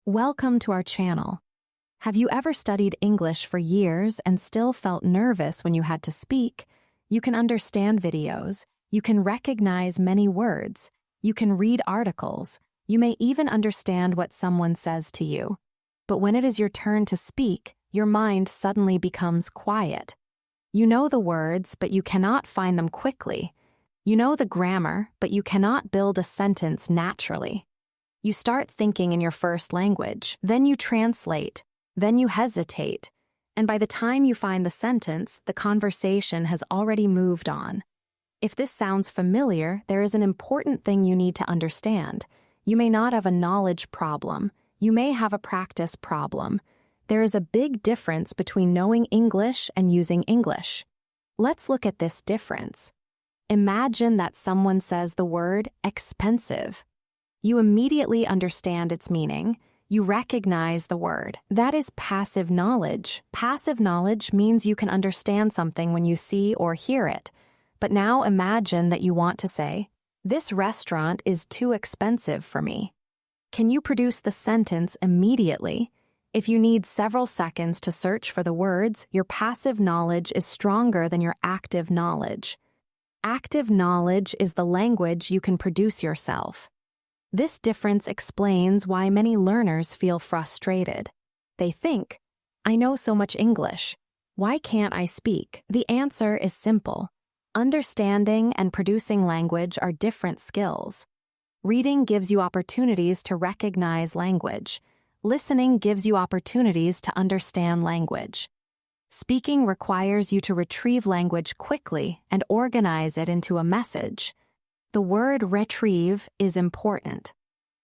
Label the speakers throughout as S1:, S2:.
S1: Welcome to our channel. Have you ever studied English for years and still felt nervous when you had to speak? You can understand videos, you can recognize many words, you can read articles, you may even understand what someone says to you. But when it is your turn to speak, your mind suddenly becomes quiet. You know the words, but you cannot find them quickly. You know the grammar, but you cannot build a sentence naturally. You start thinking in your first language, then you translate, then you hesitate, and by the time you find the sentence, the conversation has already moved on. If this sounds familiar, there is an important thing you need to understand. You may not have a knowledge problem. You may have a practice problem. There is a big difference between knowing English and using English. Let's look at this difference. Imagine that someone says the word expensive. You immediately understand its meaning. You recognize the word. That is passive knowledge. Passive knowledge means you can understand something when you see or hear it. But now imagine that you want to say, "This restaurant is too expensive for me." Can you produce the sentence immediately? If you need several seconds to search for the words, your passive knowledge is stronger than your active knowledge. Active knowledge is the language you can produce yourself. This difference explains why many learners feel frustrated. They think, "I know so much English. Why can't I speak?" The answer is simple. Understanding and producing language are different skills. Reading gives you opportunities to recognize language. Listening gives you opportunities to understand language. Speaking requires you to retrieve language quickly and organize it into a message. The word retrieve is important.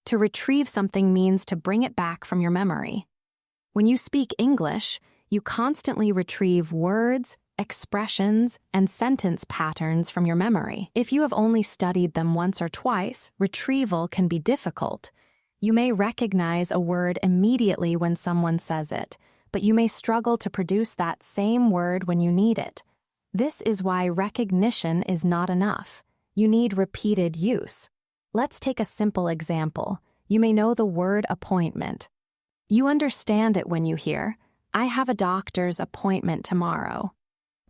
S1: To retrieve something means to bring it back from your memory. When you speak English, you constantly retrieve words, expressions, and sentence patterns from your memory. If you have only studied them once or twice, retrieval can be difficult. You may recognize a word immediately when someone says it, but you may struggle to produce that same word when you need it. This is why recognition is not enough. You need repeated use. Let's take a simple example. You may know the word appointment. You understand it when you hear, "I have a doctor's appointment tomorrow."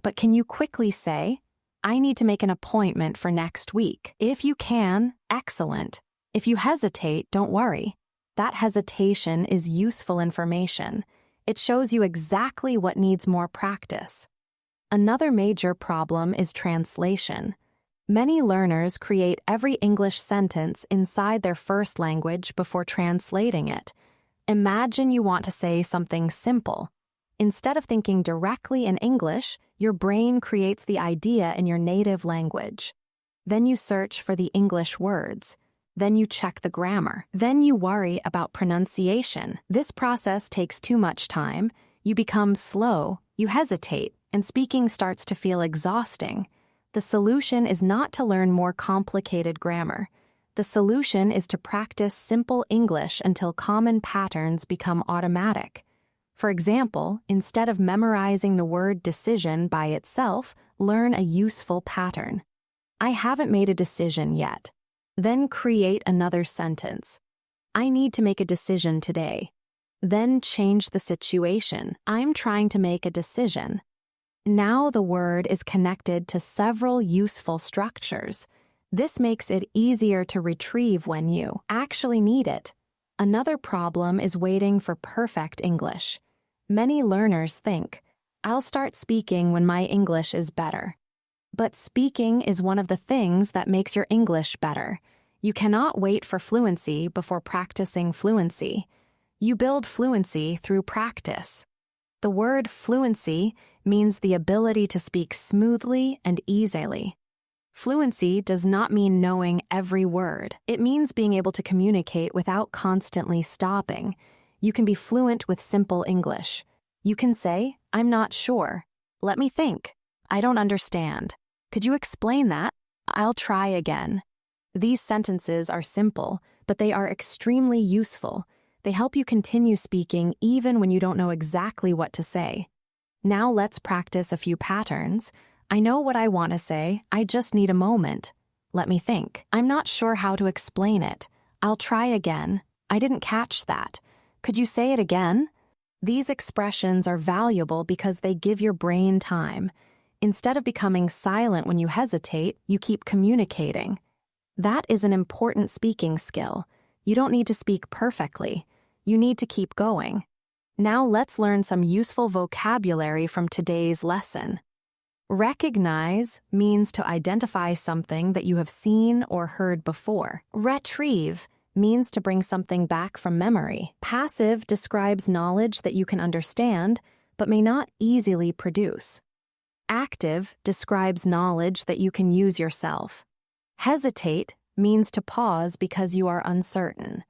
S1: But can you quickly say, "I need to make an appointment for next week"? If you can, excellent. If you hesitate, don't worry. That hesitation is useful information. It shows you exactly what needs more practice. Another major problem is translation. Many learners create every English sentence inside their first language before translating it. Imagine you want to say something simple. Instead of thinking directly in English, your brain creates the idea in your native language. Then you search for the English words. Then you check the grammar. Then you worry about pronunciation. This process takes too much time. You become slow, you hesitate, and speaking starts to feel exhausting. The solution is not to learn more complicated grammar. The solution is to practice simple English until common patterns become automatic. For example, instead of memorizing the word decision by itself, learn a useful pattern. "I haven't made a decision yet." Then create another sentence. "I need to make a decision today." Then change the situation. "I'm trying to make a decision." Now the word is connected to several useful structures. This makes it easier to retrieve when you actually need it. Another problem is waiting for perfect English. Many learners think, "I'll start speaking when my English is better." But speaking is one of the things that makes your English better. You cannot wait for fluency before practicing fluency. You build fluency through practice. The word fluency means the ability to speak smoothly and easily. Fluency does not mean knowing every word. It means being able to communicate without constantly stopping. You can be fluent with simple English. You can say, "I'm not sure. Let me think. I don't understand. Could you explain that? I'll try again." These sentences are simple, but they are extremely useful. They help you continue speaking even when you don't know exactly what to say. Now let's practice a few patterns. "I know what I want to say. I just need a moment. Let me think. I'm not sure how to explain it. I'll try again. I didn't catch that." Could you say it again? These expressions are valuable because they give your brain time. Instead of becoming silent when you hesitate, you keep communicating. That is an important speaking skill. You don't need to speak perfectly. You need to keep going. Now let's learn some useful vocabulary from today's lesson. Recognize means to identify something that you have seen or heard before. Retrieve means to bring something back from memory. Passive describes knowledge that you can understand, but may not easily produce. Active describes knowledge that you can use yourself. Hesitate means to pause because you are uncertain.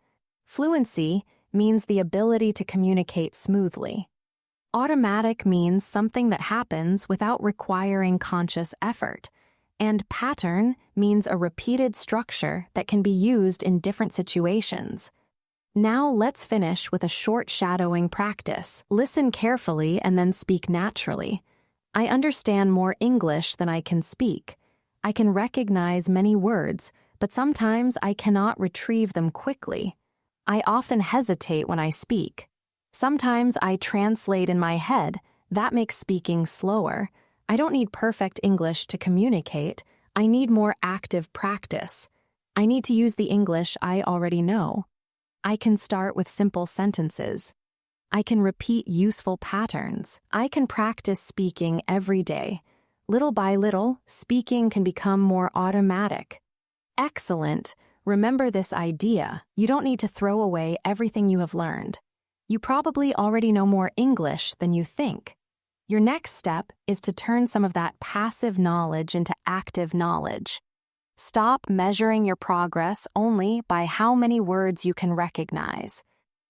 S1: Fluency means the ability to communicate smoothly. Automatic means something that happens without requiring conscious effort. And pattern means a repeated structure that can be used in different situations. Now let's finish with a short shadowing practice. Listen carefully and then speak naturally. I understand more English than I can speak. I can recognize many words, but sometimes I cannot retrieve them quickly. I often hesitate when I speak. Sometimes I translate in my head. That makes speaking slower. I don't need perfect English to communicate. I need more active practice. I need to use the English I already know. I can start with simple sentences. I can repeat useful patterns. I can practice speaking every day. Little by little, speaking can become more automatic. Excellent. Remember this idea. You don't need to throw away everything you have learned. You probably already know more English than you think. Your next step is to turn some of that passive knowledge into active knowledge. Stop measuring your progress only by how many words you can recognize.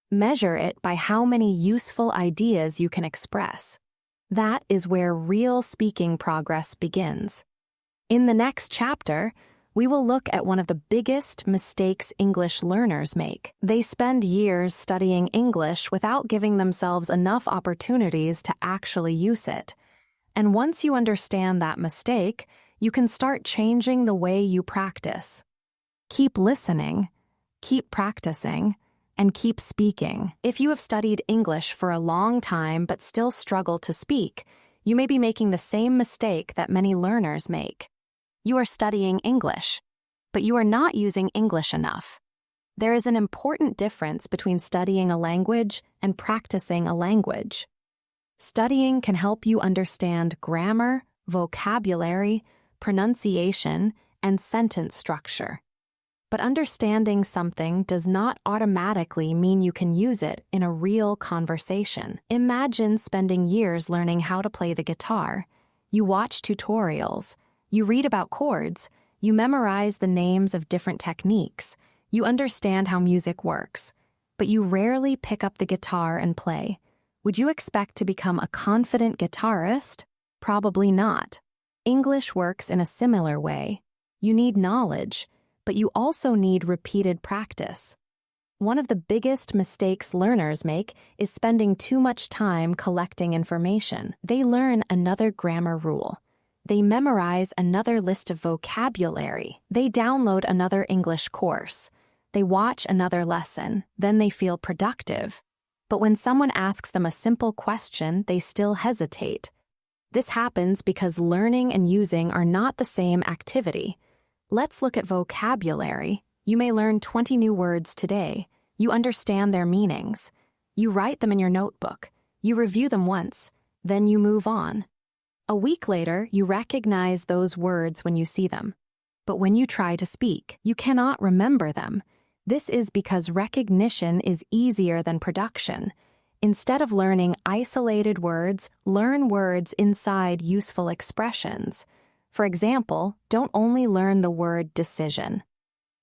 S1: Measure it by how many useful ideas you can express. That is where real speaking progress begins. In the next chapter, we will look at one of the biggest mistakes English learners make. They spend years studying English without giving themselves enough opportunities to actually use it. And once you understand that mistake, you can start changing the way you practice. Keep listening, keep practicing, and keep speaking. If you have studied English for a long time but still struggle to speak, you may be making the same mistake that many learners make. You are studying English, but you are not using English enough. There is an important difference between studying a language and practicing a language. Studying can help you understand grammar, vocabulary, pronunciation, and sentence structure. But understanding something does not automatically mean you can use it in a real conversation. Imagine spending years learning how to play the guitar. You watch tutorials. You read about chords, you memorize the names of different techniques, you understand how music works, but you rarely pick up the guitar and play. Would you expect to become a confident guitarist? Probably not. English works in a similar way. You need knowledge, but you also need repeated practice. One of the biggest mistakes learners make is spending too much time collecting information. They learn another grammar rule. They memorize another list of vocabulary. They download another English course. They watch another lesson. Then they feel productive. But when someone asks them a simple question, they still hesitate. This happens because learning and using are not the same activity. Let's look at vocabulary. You may learn 20 new words today. You understand their meanings. You write them in your notebook. You review them once. Then you move on. A week later, you recognize those words when you see them. But when you try to speak, you cannot remember them. This is because recognition is easier than production. Instead of learning isolated words, learn words inside useful expressions. For example, don't only learn the word decision.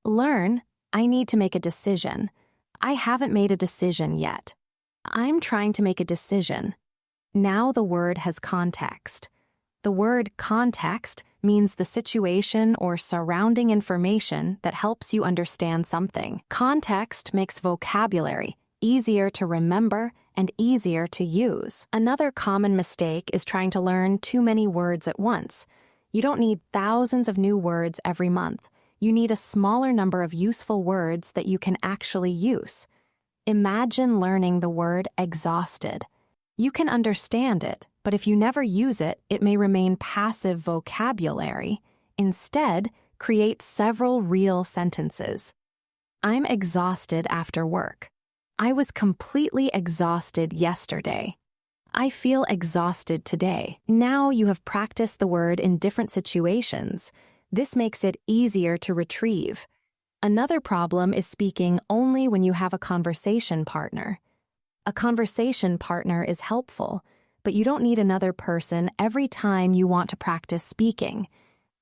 S1: Learn, I need to make a decision. I haven't made a decision yet. I'm trying to make a decision. Now the word has context. The word context means the situation or surrounding information that helps you understand something. Context makes vocabulary easier to remember and easier to use. Another common mistake is trying to learn too many words at once. You don't need thousands of new words every month. You need a smaller number of useful words that you can actually use. Imagine learning the word exhausted. You can understand it, but if you never use it, it may remain passive vocabulary. Instead, create several real sentences. I'm exhausted after work. I was completely exhausted yesterday. I feel exhausted today. Now you have practiced the word in different situations. This makes it easier to retrieve. Another problem is speaking only when you have a conversation partner. A conversation partner is helpful, but you don't need another person every time you want to practice speaking.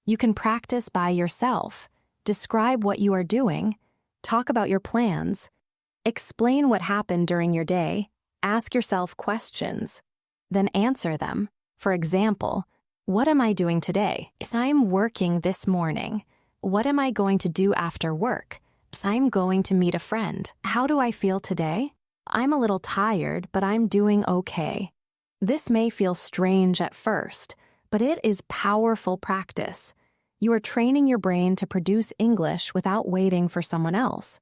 S1: You can practice by yourself. Describe what you are doing. Talk about your plans. Explain what happened during your day. Ask yourself questions. Then answer them. For example, what am I doing today? I'm working this morning. What am I going to do after work? I'm going to meet a friend. How do I feel today? I'm a little tired, but I'm doing okay. This may feel strange at first, but it is powerful practice. You are training your brain to produce English without waiting for someone else.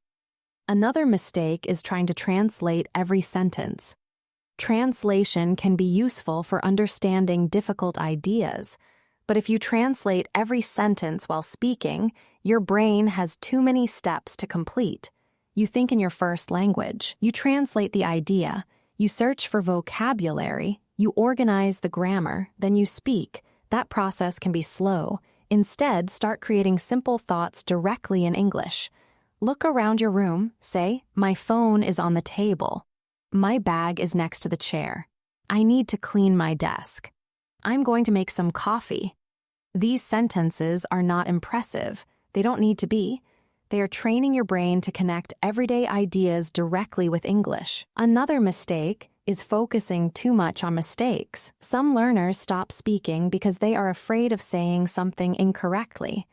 S1: Another mistake is trying to translate every sentence. Translation can be useful for understanding difficult ideas, but if you translate every sentence while speaking, your brain has too many steps to complete. You think in your first language, you translate the idea, you search for vocabulary, you organize the grammar, then you speak. That process can be slow. Instead, start creating simple thoughts directly in English. Look around your room, say, my phone is on the table. My bag is next to the chair. I need to clean my desk. I'm going to make some coffee. These sentences are not impressive. They don't need to be. They are training your brain to connect everyday ideas directly with English. Another mistake is focusing too much on mistakes. Some learners stop speaking because they are afraid of saying something incorrectly.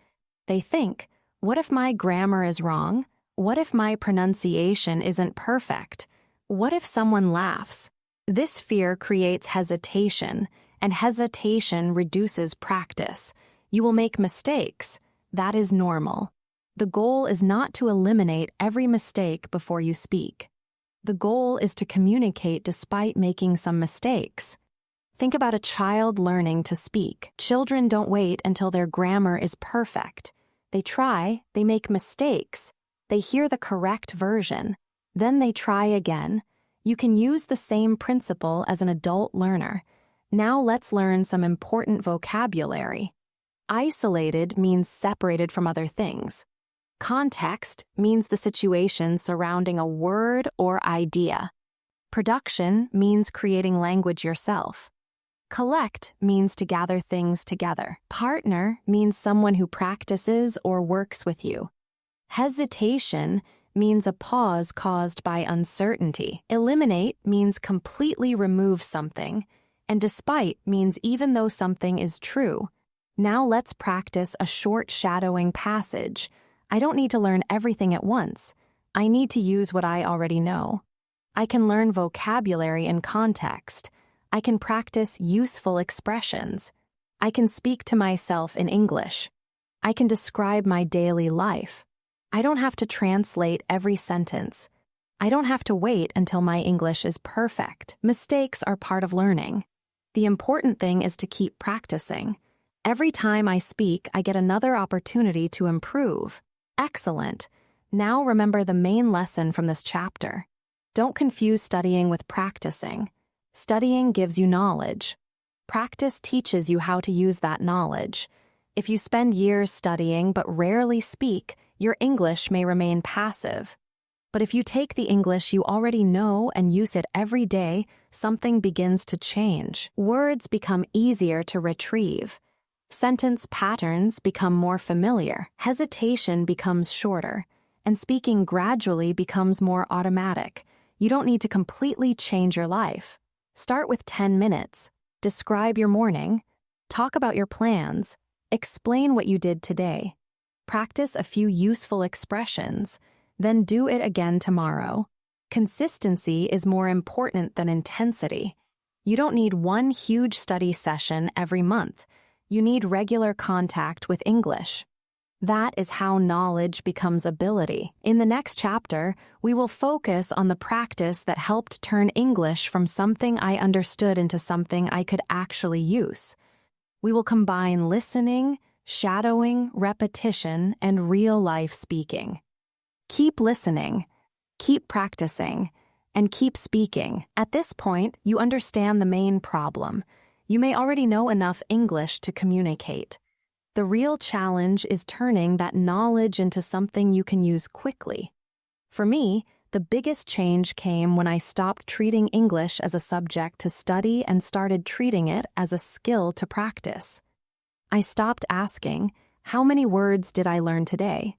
S1: They think, what if my grammar is wrong? What if my pronunciation isn't perfect? What if someone laughs? This fear creates hesitation, and hesitation reduces practice. You will make mistakes. That is normal. The goal is not to eliminate every mistake before you speak. The goal is to communicate despite making some mistakes. Think about a child learning to speak. Children don't wait until their grammar is perfect. They try, they make mistakes. They hear the correct version. Then they try again. You can use the same principle as an adult learner. Now let's learn some important vocabulary. Isolated means separated from other things. Context means the situation surrounding a word or idea. Production means creating language yourself. Collect means to gather things together. Partner means someone who practices or works with you. Hesitation means a pause caused by uncertainty. Eliminate means completely remove something. And despite means even though something is true. Now let's practice a short shadowing passage. I don't need to learn everything at once. I need to use what I already know. I can learn vocabulary and context. I can practice useful expressions. I can speak to myself in English. I can describe my daily life. I don't have to translate every sentence. I don't have to wait until my English is perfect. Mistakes are part of learning. The important thing is to keep practicing. Every time I speak, I get another opportunity to improve. Excellent. Now remember the main lesson from this chapter. Don't confuse studying with practicing. Studying gives you knowledge. Practice teaches you how to use that knowledge. If you spend years studying but rarely speak, your English may remain passive. But if you take the English you already know and use it every day, something begins to change. Words become easier to retrieve. Sentence patterns become more familiar. Hesitation becomes shorter. And speaking gradually becomes more automatic. You don't need to completely change your life. Start with 10 minutes. Describe your morning. Talk about your plans. Explain what you did today. Practice a few useful expressions. Then do it again tomorrow. Consistency is more important than intensity. You don't need one huge study session every month. You need regular contact with English. That is how knowledge becomes ability. In the next chapter, we will focus on the practice that helped turn English from something I understood into something I could actually use. We will combine listening, shadowing, repetition, and real-life speaking. Keep listening, keep practicing, and keep speaking. At this point, you understand the main problem. You may already know enough English to communicate. The real challenge is turning that knowledge into something you can use quickly. For me, the biggest change came when I stopped treating English as a subject to study and started treating it as a skill to practice. I stopped asking, how many words did I learn today?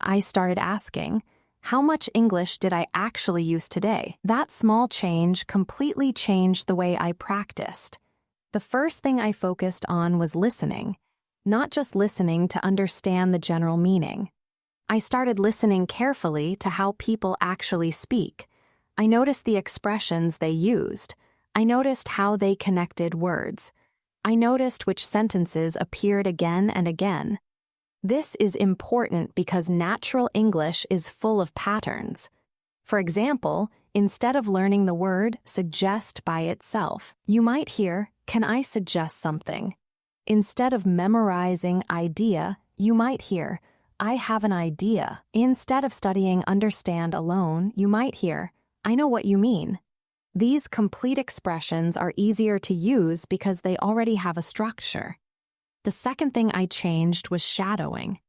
S1: I started asking, how much English did I actually use today? That small change completely changed the way I practiced. The first thing I focused on was listening. Not just listening to understand the general meaning. I started listening carefully to how people actually speak. I noticed the expressions they used. I noticed how they connected words. I noticed which sentences appeared again and again. This is important because natural English is full of patterns. For example, instead of learning the word suggest by itself, you might hear, "Can I suggest something?" Instead of memorizing idea, you might hear, "I have an idea." Instead of studying understand alone, you might hear, "I know what you mean." These complete expressions are easier to use because they already have a structure. The second thing I changed was shadowing.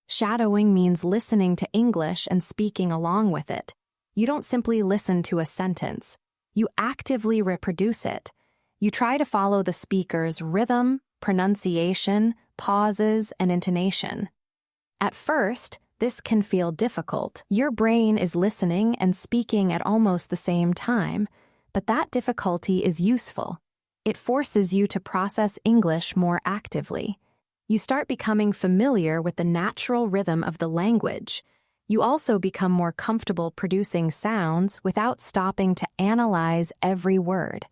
S1: Shadowing means listening to English and speaking along with it. You don't simply listen to a sentence. You actively reproduce it. You try to follow the speaker's rhythm, pronunciation, pauses, and intonation. At first, this can feel difficult. Your brain is listening and speaking at almost the same time, but that difficulty is useful. It forces you to process English more actively. You start becoming familiar with the natural rhythm of the language. You also become more comfortable producing sounds without stopping to analyze every word.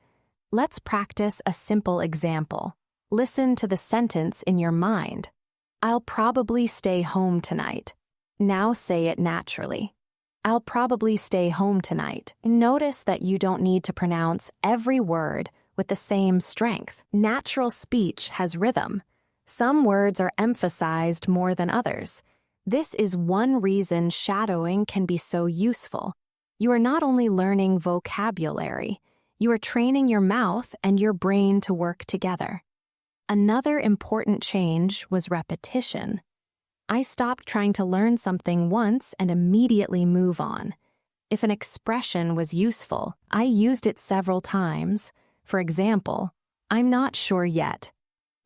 S1: Let's practice a simple example. Listen to the sentence in your mind. I'll probably stay home tonight. Now say it naturally. I'll probably stay home tonight. Notice that you don't need to pronounce every word with the same strength. Natural speech has rhythm. Some words are emphasized more than others. This is one reason shadowing can be so useful. You are not only learning vocabulary, you are training your mouth and your brain to work together. Another important change was repetition. I stopped trying to learn something once and immediately move on. If an expression was useful, I used it several times. For example, I'm not sure yet.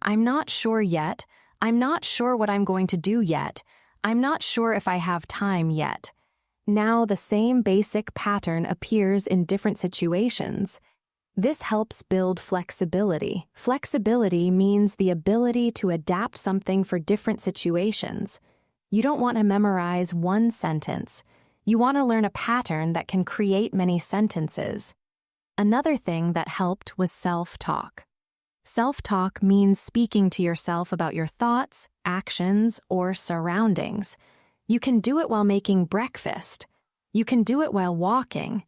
S1: I'm not sure yet. I'm not sure what I'm going to do yet. I'm not sure if I have time yet. Now the same basic pattern appears in different situations. This helps build flexibility. Flexibility means the ability to adapt something for different situations. You don't want to memorize one sentence. You want to learn a pattern that can create many sentences. Another thing that helped was self-talk. Self-talk means speaking to yourself about your thoughts, actions, or surroundings. You can do it while making breakfast. You can do it while walking.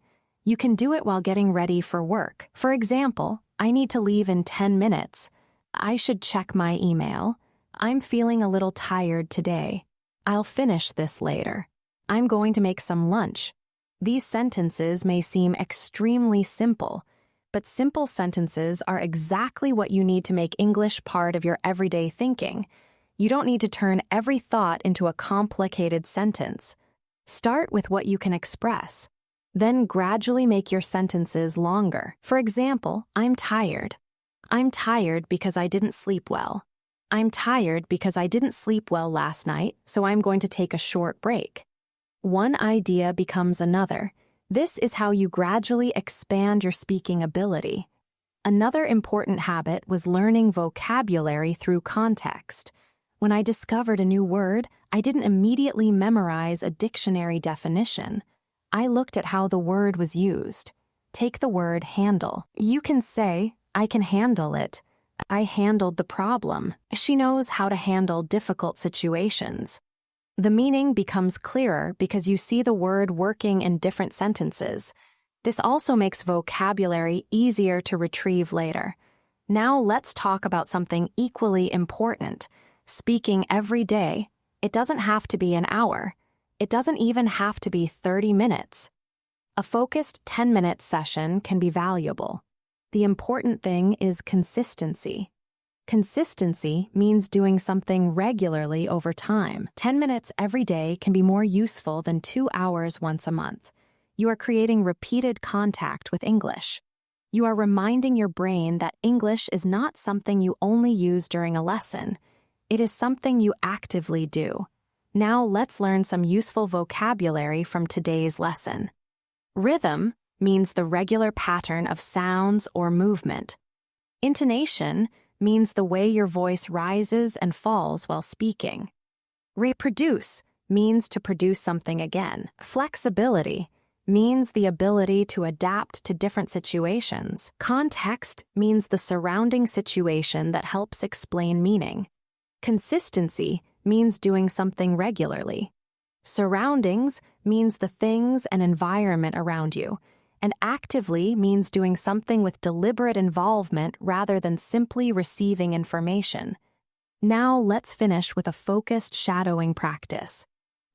S1: You can do it while getting ready for work. For example, I need to leave in 10 minutes. I should check my email. I'm feeling a little tired today. I'll finish this later. I'm going to make some lunch. These sentences may seem extremely simple, but simple sentences are exactly what you need to make English part of your everyday thinking. You don't need to turn every thought into a complicated sentence. Start with what you can express. Then gradually make your sentences longer. For example, I'm tired. I'm tired because I didn't sleep well. I'm tired because I didn't sleep well last night, so I'm going to take a short break. One idea becomes another. This is how you gradually expand your speaking ability. Another important habit was learning vocabulary through context. When I discovered a new word, I didn't immediately memorize a dictionary definition. I looked at how the word was used. Take the word handle. You can say, I can handle it. I handled the problem. She knows how to handle difficult situations. The meaning becomes clearer because you see the word working in different sentences. This also makes vocabulary easier to retrieve later. Now let's talk about something equally important: speaking every day. It doesn't have to be an hour. It doesn't even have to be 30 minutes. A focused 10-minute session can be valuable. The important thing is consistency. Consistency means doing something regularly over time. 10 minutes every day can be more useful than 2 hours once a month. You are creating repeated contact with English. You are reminding your brain that English is not something you only use during a lesson. It is something you actively do. Now let's learn some useful vocabulary from today's lesson. Rhythm means the regular pattern of sounds or movement. Intonation means the way your voice rises and falls while speaking. Reproduce means to produce something again. Flexibility means the ability to adapt to different situations. Context means the surrounding situation that helps explain meaning. Consistency means doing something regularly. Surroundings means the things and environment around you. And actively means doing something with deliberate involvement rather than simply receiving information. Now let's finish with a focused shadowing practice.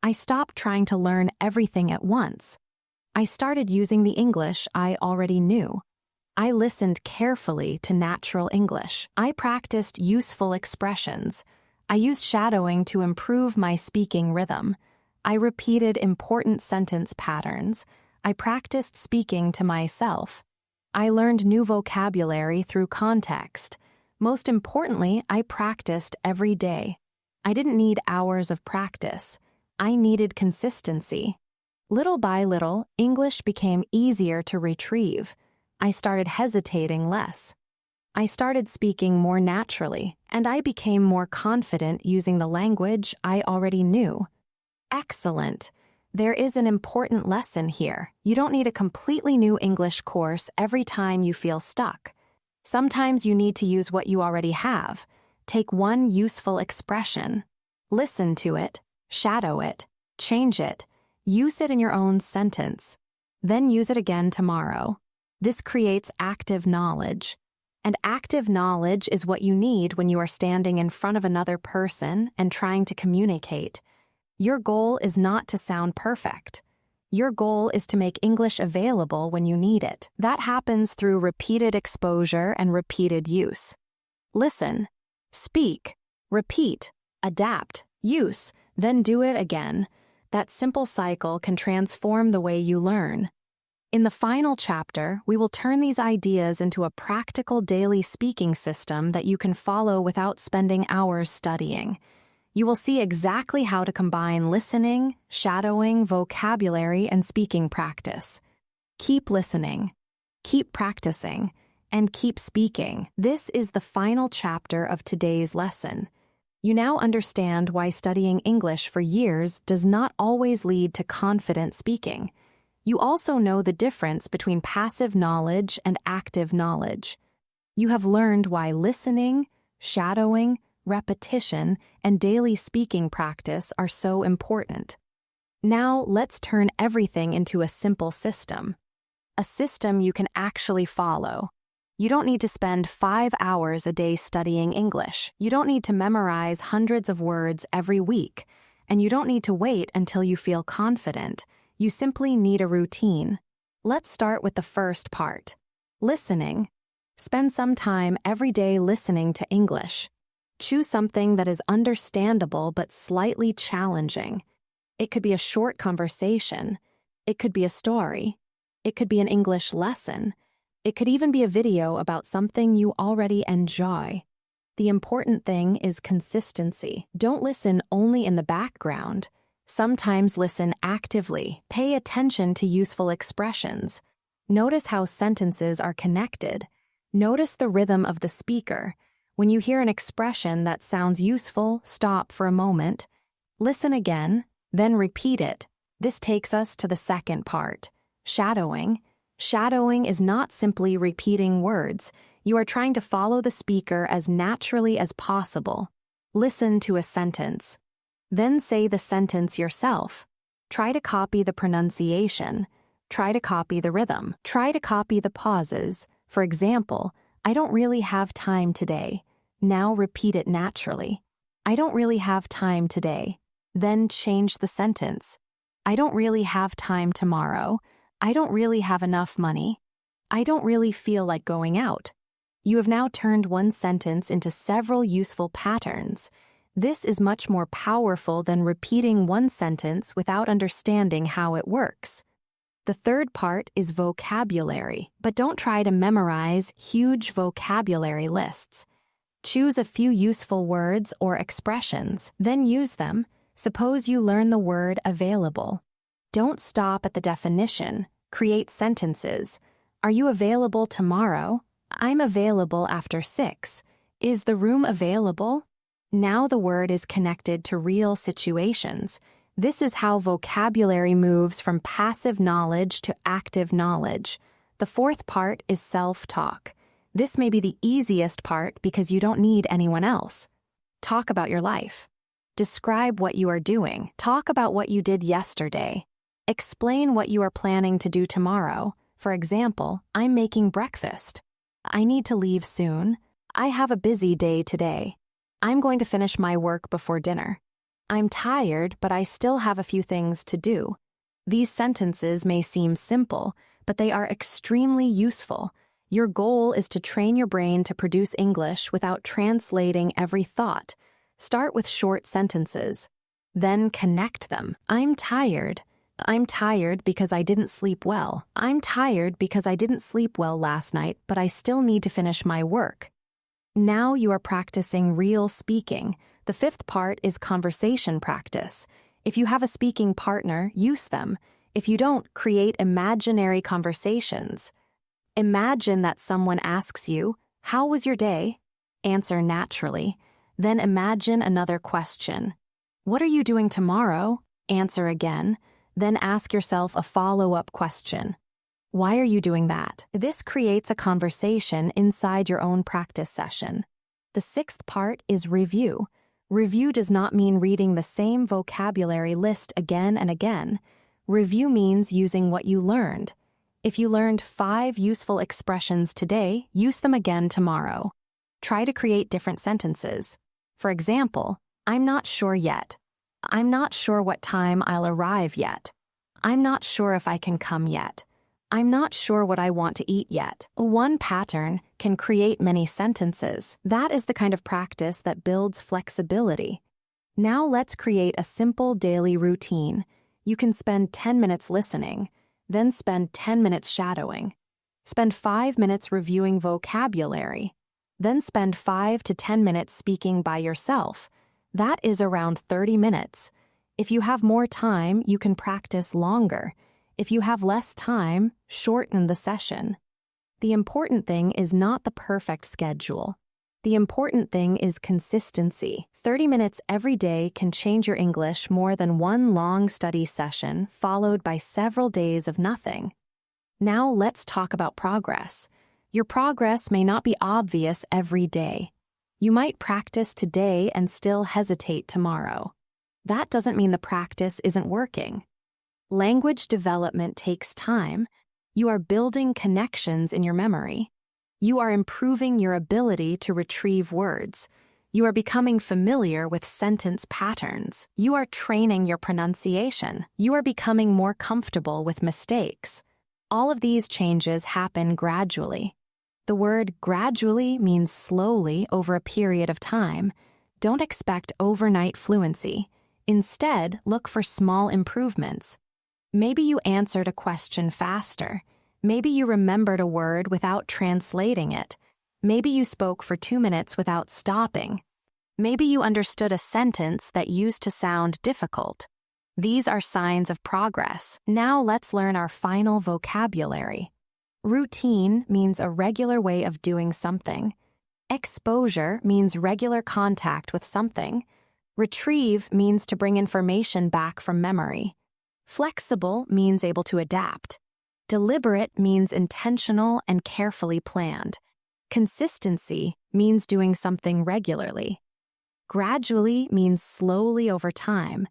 S1: I stopped trying to learn everything at once. I started using the English I already knew. I listened carefully to natural English. I practiced useful expressions. I used shadowing to improve my speaking rhythm. I repeated important sentence patterns. I practiced speaking to myself. I learned new vocabulary through context. Most importantly, I practiced every day. I didn't need hours of practice. I needed consistency. Little by little, English became easier to retrieve. I started hesitating less. I started speaking more naturally, and I became more confident using the language I already knew. Excellent! There is an important lesson here. You don't need a completely new English course every time you feel stuck. Sometimes you need to use what you already have. Take one useful expression. Listen to it, shadow it, change it, use it in your own sentence. Then use it again tomorrow. This creates active knowledge. And active knowledge is what you need when you are standing in front of another person and trying to communicate. Your goal is not to sound perfect. Your goal is to make English available when you need it. That happens through repeated exposure and repeated use. Listen, speak, repeat, adapt, use, then do it again. That simple cycle can transform the way you learn. In the final chapter, we will turn these ideas into a practical daily speaking system that you can follow without spending hours studying. You will see exactly how to combine listening, shadowing, vocabulary, and speaking practice. Keep listening, keep practicing, and keep speaking. This is the final chapter of today's lesson. You now understand why studying English for years does not always lead to confident speaking. You also know the difference between passive knowledge and active knowledge. You have learned why listening, shadowing, repetition, and daily speaking practice are so important. Now let's turn everything into a simple system. A system you can actually follow. You don't need to spend 5 hours a day studying English. You don't need to memorize hundreds of words every week. And you don't need to wait until you feel confident. You simply need a routine. Let's start with the first part. Listening. Spend some time every day listening to English. Choose something that is understandable but slightly challenging. It could be a short conversation. It could be a story. It could be an English lesson. It could even be a video about something you already enjoy. The important thing is consistency. Don't listen only in the background. Sometimes listen actively. Pay attention to useful expressions. Notice how sentences are connected. Notice the rhythm of the speaker. When you hear an expression that sounds useful, stop for a moment. Listen again, then repeat it. This takes us to the second part, shadowing. Shadowing is not simply repeating words. You are trying to follow the speaker as naturally as possible. Listen to a sentence. Then say the sentence yourself. Try to copy the pronunciation. Try to copy the rhythm. Try to copy the pauses. For example, I don't really have time today. Now repeat it naturally. I don't really have time today. Then change the sentence. I don't really have time tomorrow. I don't really have enough money. I don't really feel like going out. You have now turned one sentence into several useful patterns. This is much more powerful than repeating one sentence without understanding how it works. The third part is vocabulary, but don't try to memorize huge vocabulary lists. Choose a few useful words or expressions, then use them. Suppose you learn the word available. Don't stop at the definition. Create sentences. Are you available tomorrow? I'm available after 6. Is the room available? Now the word is connected to real situations. This is how vocabulary moves from passive knowledge to active knowledge. The fourth part is self-talk. This may be the easiest part because you don't need anyone else. Talk about your life. Describe what you are doing. Talk about what you did yesterday. Explain what you are planning to do tomorrow. For example, I'm making breakfast. I need to leave soon. I have a busy day today. I'm going to finish my work before dinner. I'm tired, but I still have a few things to do. These sentences may seem simple, but they are extremely useful. Your goal is to train your brain to produce English without translating every thought. Start with short sentences. Then connect them. I'm tired. I'm tired because I didn't sleep well. I'm tired because I didn't sleep well last night, but I still need to finish my work. Now you are practicing real speaking. The fifth part is conversation practice. If you have a speaking partner, use them. If you don't, create imaginary conversations. Imagine that someone asks you, "How was your day?" Answer naturally. Then imagine another question. "What are you doing tomorrow?" Answer again. Then ask yourself a follow-up question. "Why are you doing that?" This creates a conversation inside your own practice session. The sixth part is review. Review does not mean reading the same vocabulary list again and again. Review means using what you learned. If you learned 5 useful expressions today, use them again tomorrow. Try to create different sentences. For example, I'm not sure yet. I'm not sure what time I'll arrive yet. I'm not sure if I can come yet. I'm not sure what I want to eat yet. One pattern can create many sentences. That is the kind of practice that builds flexibility. Now let's create a simple daily routine. You can spend 10 minutes listening, then spend 10 minutes shadowing. Spend 5 minutes reviewing vocabulary. Then spend 5 to 10 minutes speaking by yourself. That is around 30 minutes. If you have more time, you can practice longer. If you have less time, shorten the session. The important thing is not the perfect schedule. The important thing is consistency. 30 minutes every day can change your English more than one long study session followed by several days of nothing. Now let's talk about progress. Your progress may not be obvious every day. You might practice today and still hesitate tomorrow. That doesn't mean the practice isn't working. Language development takes time. You are building connections in your memory. You are improving your ability to retrieve words. You are becoming familiar with sentence patterns. You are training your pronunciation. You are becoming more comfortable with mistakes. All of these changes happen gradually. The word gradually means slowly over a period of time. Don't expect overnight fluency. Instead, look for small improvements. Maybe you answered a question faster. Maybe you remembered a word without translating it. Maybe you spoke for 2 minutes without stopping. Maybe you understood a sentence that used to sound difficult. These are signs of progress. Now let's learn our final vocabulary. Routine means a regular way of doing something. Exposure means regular contact with something. Retrieve means to bring information back from memory. Flexible means able to adapt. Deliberate means intentional and carefully planned. Consistency means doing something regularly. Gradually means slowly over time,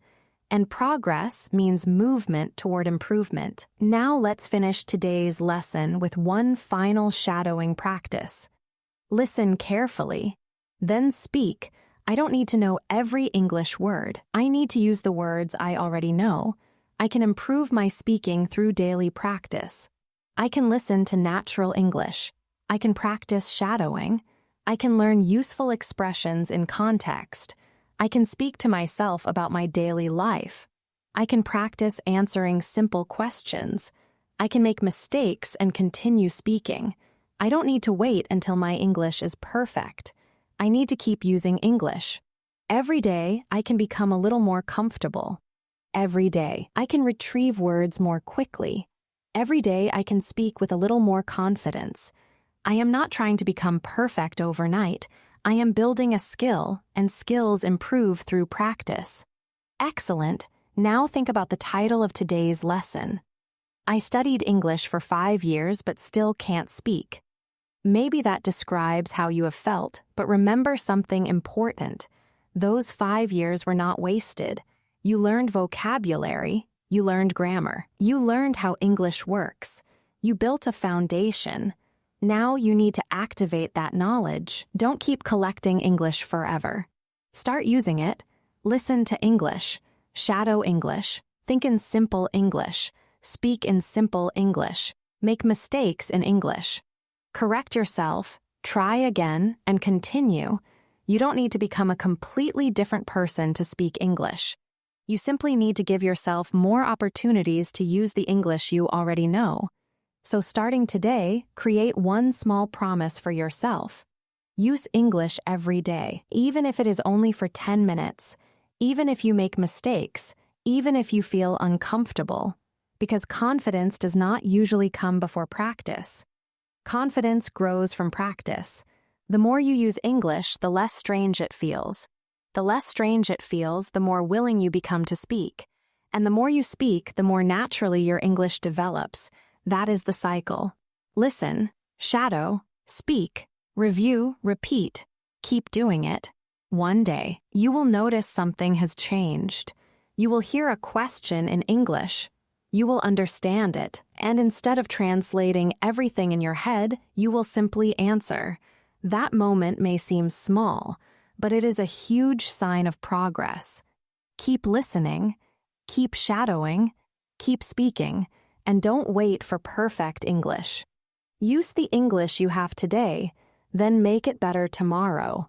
S1: and progress means movement toward improvement. Now let's finish today's lesson with one final shadowing practice. Listen carefully, then speak. I don't need to know every English word. I need to use the words I already know. I can improve my speaking through daily practice. I can listen to natural English. I can practice shadowing. I can learn useful expressions in context. I can speak to myself about my daily life. I can practice answering simple questions. I can make mistakes and continue speaking. I don't need to wait until my English is perfect. I need to keep using English. Every day, I can become a little more comfortable. Every day, I can retrieve words more quickly. Every day, I can speak with a little more confidence. I am not trying to become perfect overnight. I am building a skill, and skills improve through practice. Excellent. Now think about the title of today's lesson. I studied English for 5 years but still can't speak. Maybe that describes how you have felt, but remember something important. Those 5 years were not wasted. You learned vocabulary, you learned grammar, you learned how English works. You built a foundation. Now you need to activate that knowledge. Don't keep collecting English forever. Start using it. Listen to English. Shadow English. Think in simple English. Speak in simple English. Make mistakes in English. Correct yourself, try again, and continue. You don't need to become a completely different person to speak English. You simply need to give yourself more opportunities to use the English you already know. So starting today, create one small promise for yourself. Use English every day, even if it is only for 10 minutes, even if you make mistakes, even if you feel uncomfortable, because confidence does not usually come before practice. Confidence grows from practice. The more you use English, the less strange it feels. The less strange it feels, the more willing you become to speak. And the more you speak, the more naturally your English develops. That is the cycle. Listen, shadow, speak, review, repeat. Keep doing it. One day, you will notice something has changed. You will hear a question in English. You will understand it, and instead of translating everything in your head, you will simply answer. That moment may seem small, but it is a huge sign of progress. Keep listening, keep shadowing, keep speaking, and don't wait for perfect English. Use the English you have today, then make it better tomorrow.